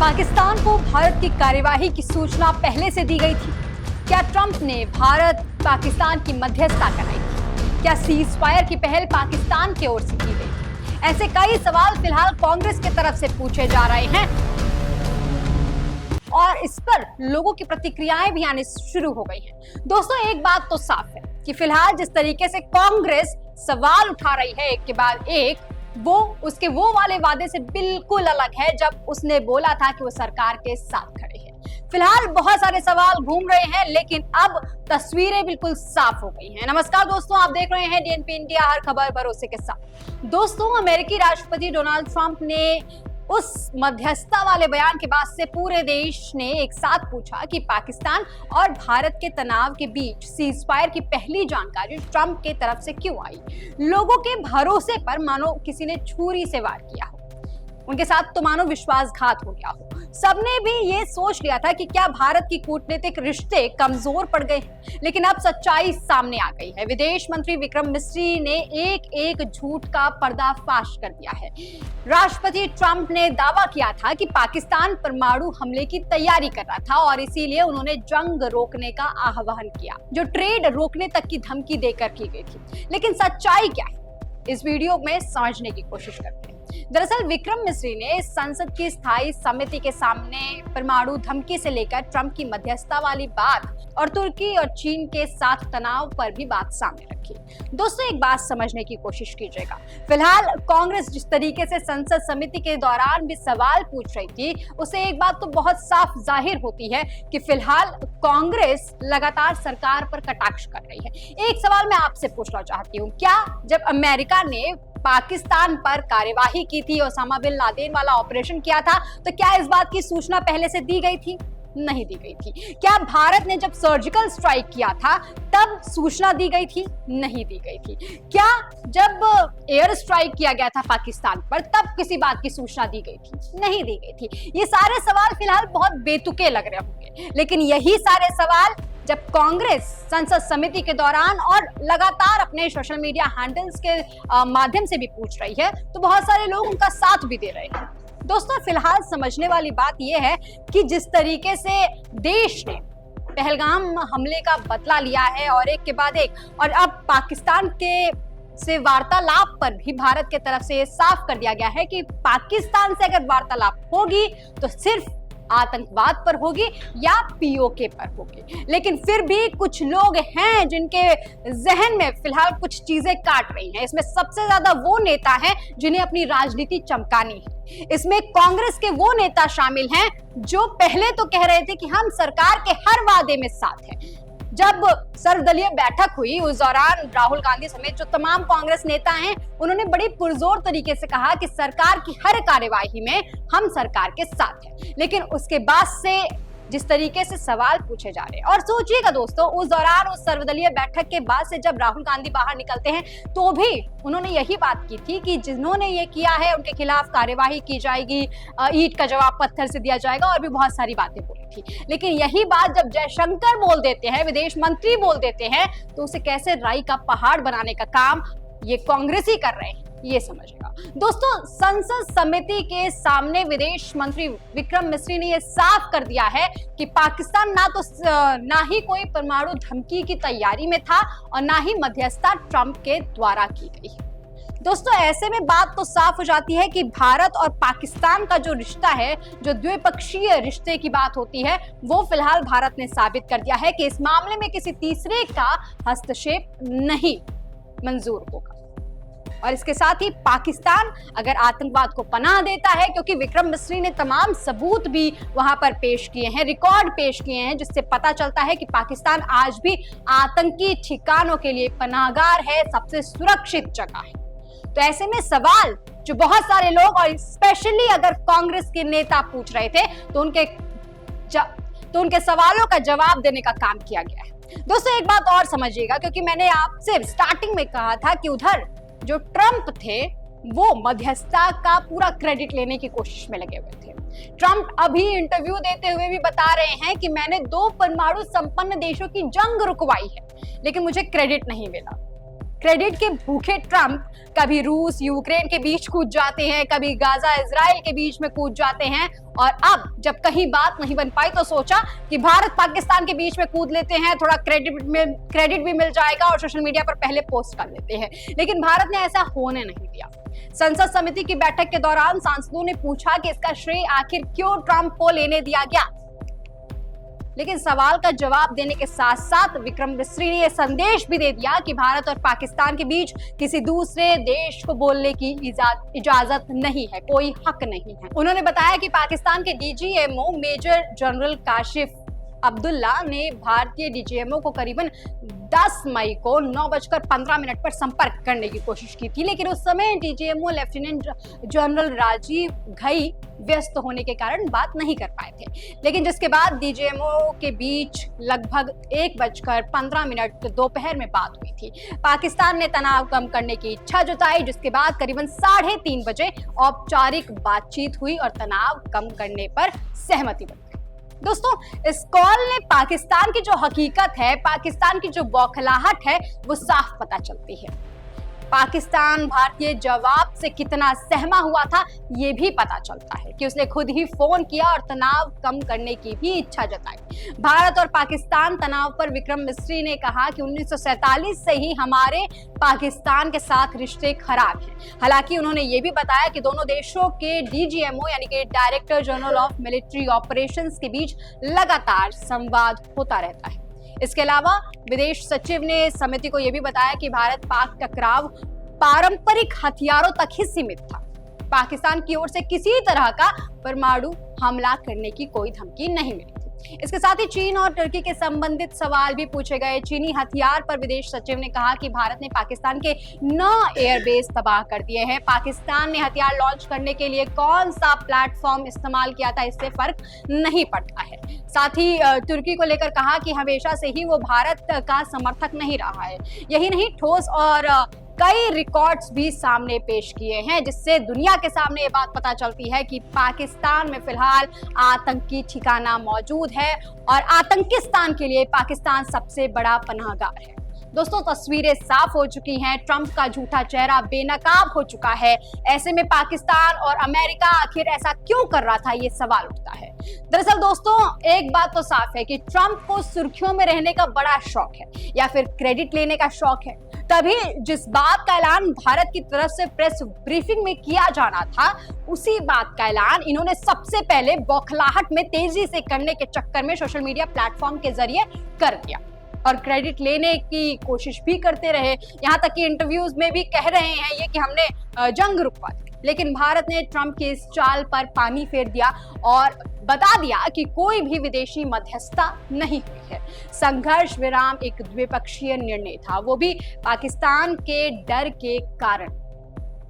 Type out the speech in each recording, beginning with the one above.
पाकिस्तान को भारत की कार्यवाही की सूचना पहले से दी गई थी। क्या ट्रंप ने भारत पाकिस्तान की मध्यस्थता कराई थी? क्या सीज फायर की पहल पाकिस्तान की ओर से की गई? ऐसे कई सवाल फिलहाल कांग्रेस की तरफ से पूछे जा रहे हैं और इस पर लोगों की प्रतिक्रियाएं भी आनी शुरू हो गई हैं। दोस्तों, एक बात तो साफ है कि फिलहाल जिस तरीके से कांग्रेस सवाल उठा रही है एक के बाद एक, वो उसके वो वाले वादे से बिल्कुल अलग है जब उसने बोला था कि वो सरकार के साथ खड़े हैं। फिलहाल बहुत सारे सवाल घूम रहे हैं, लेकिन अब तस्वीरें बिल्कुल साफ हो गई हैं। नमस्कार दोस्तों, आप देख रहे हैं डीएनपी इंडिया, हर खबर भरोसे के साथ। दोस्तों, अमेरिकी राष्ट्रपति डोनाल्ड ट्रंप ने उस मध्यस्थता वाले बयान के बाद से पूरे देश ने एक साथ पूछा कि पाकिस्तान और भारत के तनाव के बीच सीज फायर की पहली जानकारी ट्रंप के तरफ से क्यों आई। लोगों के भरोसे पर मानो किसी ने छुरी से वार किया हो, उनके साथ तो मानो विश्वासघात हो गया हो। सबने भी ये सोच लिया था कि क्या भारत की कूटनीतिक रिश्ते कमजोर पड़ गए, लेकिन अब सच्चाई सामने आ गई है। विदेश मंत्री विक्रम मिस्री ने एक एक झूठ का पर्दाफाश कर दिया है। राष्ट्रपति ट्रंप ने दावा किया था कि पाकिस्तान परमाणु हमले की तैयारी कर रहा था और इसीलिए उन्होंने जंग रोकने का आह्वान किया, जो ट्रेड रोकने तक की धमकी देकर की गई थी। लेकिन सच्चाई क्या है, इस वीडियो में समझने की कोशिश करते हैं। दरअसल विक्रम मिस्री ने संसद की स्थायी समिति के सामने परमाणु धमकी से लेकर ट्रंप की मध्यस्थता वाली बात और तुर्की और चीन के साथ तनाव पर भी बात सामने रखी। दोस्तों, एक बात समझने की कोशिश कीजिएगा। फिलहाल कांग्रेस जिस तरीके से संसद समिति के दौरान भी सवाल पूछ रही थी, उससे एक बात तो बहुत साफ जाहिर होती है कि फिलहाल कांग्रेस लगातार सरकार पर कटाक्ष कर रही है। एक सवाल मैं आपसे पूछना चाहती हूँ, क्या जब अमेरिका ने पाकिस्तान पर कार्यवाही की थी, ओसामा बिन लादेन वाला ऑपरेशन किया था, तो क्या इस बात की सूचना पहले से दी गई थी? नहीं दी गई थी। क्या भारत ने जब सर्जिकल स्ट्राइक किया था तब सूचना दी गई थी? नहीं दी गई थी। क्या जब एयर स्ट्राइक किया गया था पाकिस्तान पर तब किसी बात की सूचना दी गई थी? नहीं दी गई थी। ये सारे सवाल फिलहाल बहुत बेतुके लग रहे होंगे, लेकिन यही सारे सवाल जब कांग्रेस संसद समिति के दौरान और लगातार अपने सोशल मीडिया हैंडल्स के माध्यम से भी पूछ रही है, तो बहुत सारे लोग उनका साथ भी दे रहे हैं। दोस्तों, फिलहाल समझने वाली बात यह है कि जिस तरीके से देश ने पहलगाम हमले का बदला लिया है और एक के बाद एक, और अब पाकिस्तान के से वार्तालाप पर भी भारत के तरफ से ये साफ कर दिया गया है कि पाकिस्तान से अगर वार्तालाप होगी तो सिर्फ आतंकवाद पर होगी या पीओके पर होगी। लेकिन फिर भी कुछ लोग हैं जिनके जहन में फिलहाल कुछ चीजें काट रही हैं। इसमें सबसे ज्यादा वो नेता हैं जिन्हें अपनी राजनीति चमकानी है। इसमें कांग्रेस के वो नेता शामिल हैं जो पहले तो कह रहे थे कि हम सरकार के हर वादे में साथ हैं। जब सर्वदलीय बैठक हुई उस दौरान राहुल गांधी समेत जो तमाम कांग्रेस नेता हैं, उन्होंने बड़ी पुरजोर तरीके से कहा कि सरकार की हर कार्यवाही में हम सरकार के साथ हैं। लेकिन उसके बाद से जिस तरीके से सवाल पूछे जा रहे हैं, और सोचिएगा दोस्तों, उस दौरान उस सर्वदलीय बैठक के बाद से जब राहुल गांधी बाहर निकलते हैं तो भी उन्होंने यही बात की थी कि जिन्होंने ये किया है उनके खिलाफ कार्यवाही की जाएगी, ईंट का जवाब पत्थर से दिया जाएगा, और भी बहुत सारी बातें बोली थी। लेकिन यही बात जब जयशंकर बोल देते हैं, विदेश मंत्री बोल देते हैं, तो उसे कैसे राई का पहाड़ बनाने का काम ये कांग्रेस ही कर रहे हैं, ये समझेगा। दोस्तों, संसद समिति के सामने विदेश मंत्री विक्रम मिस्री ने यह साफ कर दिया है कि पाकिस्तान ना ही कोई परमाणु धमकी की तैयारी में था और ना ही मध्यस्थता ट्रंप के द्वारा की गई। दोस्तों, ऐसे में बात तो साफ हो जाती है कि भारत और पाकिस्तान का जो रिश्ता है, जो द्विपक्षीय रिश्ते की बात होती है, वो फिलहाल भारत ने साबित कर दिया है कि इस मामले में किसी तीसरे का हस्तक्षेप नहीं मंजूर होगा। और इसके साथ ही पाकिस्तान अगर आतंकवाद को पनाह देता है, क्योंकि विक्रम मिस्री ने तमाम सबूत भी वहां पर पेश किए हैं, रिकॉर्ड पेश किए हैं, जिससे पता चलता है कि पाकिस्तान आज भी आतंकी ठिकानों के लिए पनाहगार है, सबसे सुरक्षित जगह है। तो ऐसे में सवाल जो बहुत सारे लोग और स्पेशली अगर कांग्रेस के नेता पूछ रहे थे, तो उनके सवालों का जवाब देने का काम किया गया है। दोस्तों, एक बात और समझिएगा, क्योंकि मैंने आपसे स्टार्टिंग में कहा था कि उधर जो ट्रंप थे वो मध्यस्थता का पूरा क्रेडिट लेने की कोशिश में लगे हुए थे। ट्रंप अभी इंटरव्यू देते हुए भी बता रहे हैं कि मैंने 2 परमाणु संपन्न देशों की जंग रुकवाई है, लेकिन मुझे क्रेडिट नहीं मिला। क्रेडिट के भूखे ट्रंप कभी रूस यूक्रेन के बीच कूद जाते हैं, कभी गाजा इजराइल के बीच में कूद जाते हैं, और अब जब कहीं बात नहीं बन पाई तो सोचा कि भारत पाकिस्तान के बीच में कूद लेते हैं, थोड़ा क्रेडिट भी मिल जाएगा और सोशल मीडिया पर पहले पोस्ट कर लेते हैं। लेकिन भारत ने ऐसा होने नहीं दिया। संसद समिति की बैठक के दौरान सांसदों ने पूछा कि इसका श्रेय आखिर क्यों ट्रंप को लेने दिया गया, लेकिन सवाल का जवाब देने के साथ साथ विक्रम मिस्री ने यह संदेश भी दे दिया कि भारत और पाकिस्तान के बीच किसी दूसरे देश को बोलने की इजाजत नहीं है, कोई हक नहीं है। उन्होंने बताया कि पाकिस्तान के DGMO major general Kashif Abdullah ने भारतीय डीजीएमओ को करीबन 10 मई को 9:15 पर संपर्क करने की कोशिश की थी, लेकिन उस समय DGMO lieutenant general Rajiv Ghai व्यस्त होने के कारण बात नहीं कर पाए थे। लेकिन जिसके बाद डीजीएमओ के बीच लगभग 1:15 दोपहर में बात हुई थी। पाकिस्तान ने तनाव कम करने की इच्छा जताई, जिसके बाद करीबन 3:30 बजे औपचारिक बातचीत हुई और तनाव कम करने पर सहमति बन गई। दोस्तों, इस कॉल ने पाकिस्तान की जो हकीकत है, पाकिस्तान की जो बौखलाहट है, वो साफ पता चलती है। पाकिस्तान भारतीय जवाब से कितना सहमा हुआ था, ये भी पता चलता है कि उसने खुद ही फोन किया और तनाव कम करने की भी इच्छा जताई। भारत और पाकिस्तान तनाव पर विक्रम मिस्री ने कहा कि 1947 से ही हमारे पाकिस्तान के साथ रिश्ते खराब हैं। हालांकि उन्होंने ये भी बताया कि दोनों देशों के डीजीएमओ यानी कि director general of military operations के बीच लगातार संवाद होता रहता है। इसके अलावा विदेश सचिव ने समिति को यह भी बताया कि भारत पाक टकराव पारंपरिक हथियारों तक ही सीमित था। पाकिस्तान की ओर से किसी तरह का परमाणु हमला करने की कोई धमकी नहीं मिली थी। इसके साथ ही चीन और तुर्की के संबंधित सवाल भी पूछे गए। चीनी हथियार पर विदेश सचिव ने कहा कि भारत ने पाकिस्तान के 9 एयरबेस तबाह कर दिए हैं। पाकिस्तान ने हथियार लॉन्च करने के लिए कौन सा प्लेटफॉर्म इस्तेमाल किया था, इससे फर्क नहीं पड़ता है। साथ ही तुर्की को लेकर कहा कि हमेशा से ही वो भारत का समर्थक नहीं रहा है। यही नहीं, ठोस और कई रिकॉर्ड्स भी सामने पेश किए हैं, जिससे दुनिया के सामने ये बात पता चलती है कि पाकिस्तान में फिलहाल आतंकी ठिकाना मौजूद है और आतंकिस्तान के लिए पाकिस्तान सबसे बड़ा पनाहगार है। दोस्तों, तस्वीरें साफ हो चुकी हैं, ट्रंप का झूठा चेहरा बेनकाब हो चुका है। ऐसे में पाकिस्तान और अमेरिका आखिर ऐसा क्यों कर रहा था, ये सवाल उठता है। दरअसल दोस्तों, एक बात तो साफ है कि ट्रंप को सुर्खियों में रहने का बड़ा शौक है या फिर क्रेडिट लेने का शौक है। तभी जिस बात का ऐलान भारत की तरफ से प्रेस ब्रीफिंग में किया जाना था, उसी बात का ऐलान इन्होंने सबसे पहले बौखलाहट में तेजी से करने के चक्कर में सोशल मीडिया प्लेटफॉर्म के जरिए कर दिया और क्रेडिट लेने की कोशिश भी करते रहे। यहाँ तक कि इंटरव्यूज में भी कह रहे हैं ये कि हमने जंग रुकवा दी। लेकिन भारत ने ट्रंप की इस चाल पर पानी फेर दिया और बता दिया कि कोई भी विदेशी मध्यस्थता नहीं हुई है। संघर्ष विराम एक द्विपक्षीय निर्णय था, वो भी पाकिस्तान के डर के कारण।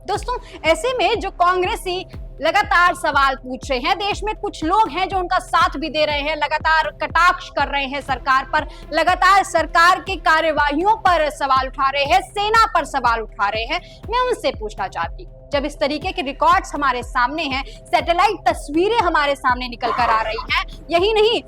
दोस्तों, ऐसे में जो कांग्रेसी लगातार सवाल पूछ रहे हैं, देश में कुछ लोग हैं जो उनका साथ भी दे रहे हैं, लगातार कटाक्ष कर रहे हैं सरकार पर, लगातार सरकार की कार्यवाहियों पर सवाल उठा रहे हैं, सेना पर सवाल उठा रहे हैं। मैं उनसे पूछना चाहती हूँ, जब इस तरीके के रिकॉर्ड्स हमारे सामने हैं, सैटेलाइट तस्वीरें हमारे सामने निकल कर आ रही हैं, यही नहीं,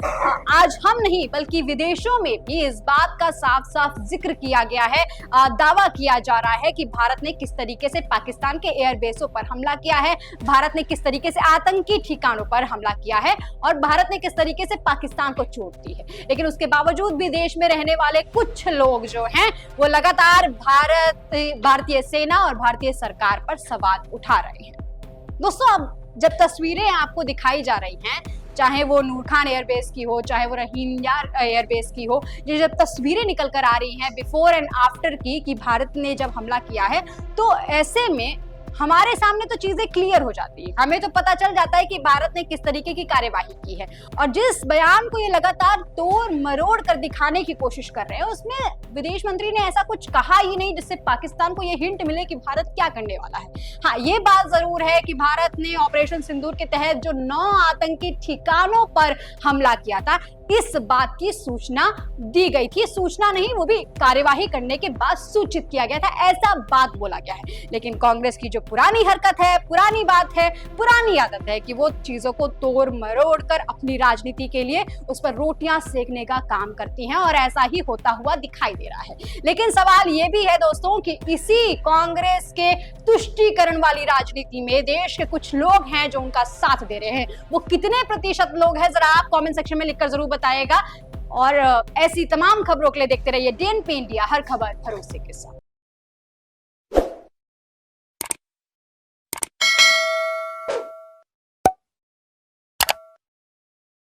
आज हम नहीं बल्कि विदेशों में भी इस बात का साफ साफ जिक्र किया गया है, दावा किया जा रहा है कि भारत ने किस तरीके से पाकिस्तान के एयरबेसों पर हमला किया है, भारत ने किस तरीके से आतंकी ठिकानों पर हमला किया है और भारत ने किस तरीके से पाकिस्तान को चोट दी है। लेकिन उसके बावजूद भी देश में रहने वाले कुछ लोग जो हैं, वो लगातार भारतीय सेना और भारतीय सरकार पर सवाल उठा रहे हैं। दोस्तों, अब जब तस्वीरें आपको दिखाई जा रही हैं, चाहे वो नूर खान एयरबेस की हो, चाहे वो रहीम यार एयरबेस की हो, ये जब तस्वीरें निकल कर आ रही हैं बिफोर एंड आफ्टर की कि भारत ने जब हमला किया है, तो ऐसे में हमारे सामने तो चीजें क्लियर हो जाती है। हमें तो पता चल जाता है कि भारत ने किस तरीके की कार्यवाही की है और जिस बयान को ये लगातार तोड़ मरोड़ कर दिखाने की कोशिश कर रहे हैं, उसमें विदेश मंत्री ने ऐसा कुछ कहा ही नहीं जिससे पाकिस्तान को ये हिंट मिले कि भारत क्या करने वाला है। हाँ, ये बात जरूर है कि भारत ने ऑपरेशन सिंदूर के तहत जो 9 आतंकी ठिकानों पर हमला किया था, इस बात की सूचना दी गई थी। सूचना नहीं, वो भी कार्यवाही करने के बाद सूचित किया गया था, ऐसा बात बोला गया है। लेकिन कांग्रेस की जो पुरानी हरकत है, पुरानी बात है, पुरानी आदत है कि वो चीजों को तोड़ मरोड़ कर अपनी राजनीति के लिए उस पर रोटियां सेकने का काम करती हैं, और ऐसा ही होता हुआ दिखाई दे रहा है। लेकिन सवाल ये भी है दोस्तों कि इसी कांग्रेस के तुष्टीकरण वाली राजनीति में देश के कुछ लोग हैं जो उनका साथ दे रहे हैं। वो कितने प्रतिशत लोग हैं, जरा आप कमेंट सेक्शन में लिखकर जरूर बताइएगा। और ऐसी तमाम खबरों के लिए देखते रहिए DNP इंडिया, हर खबर भरोसे के साथ।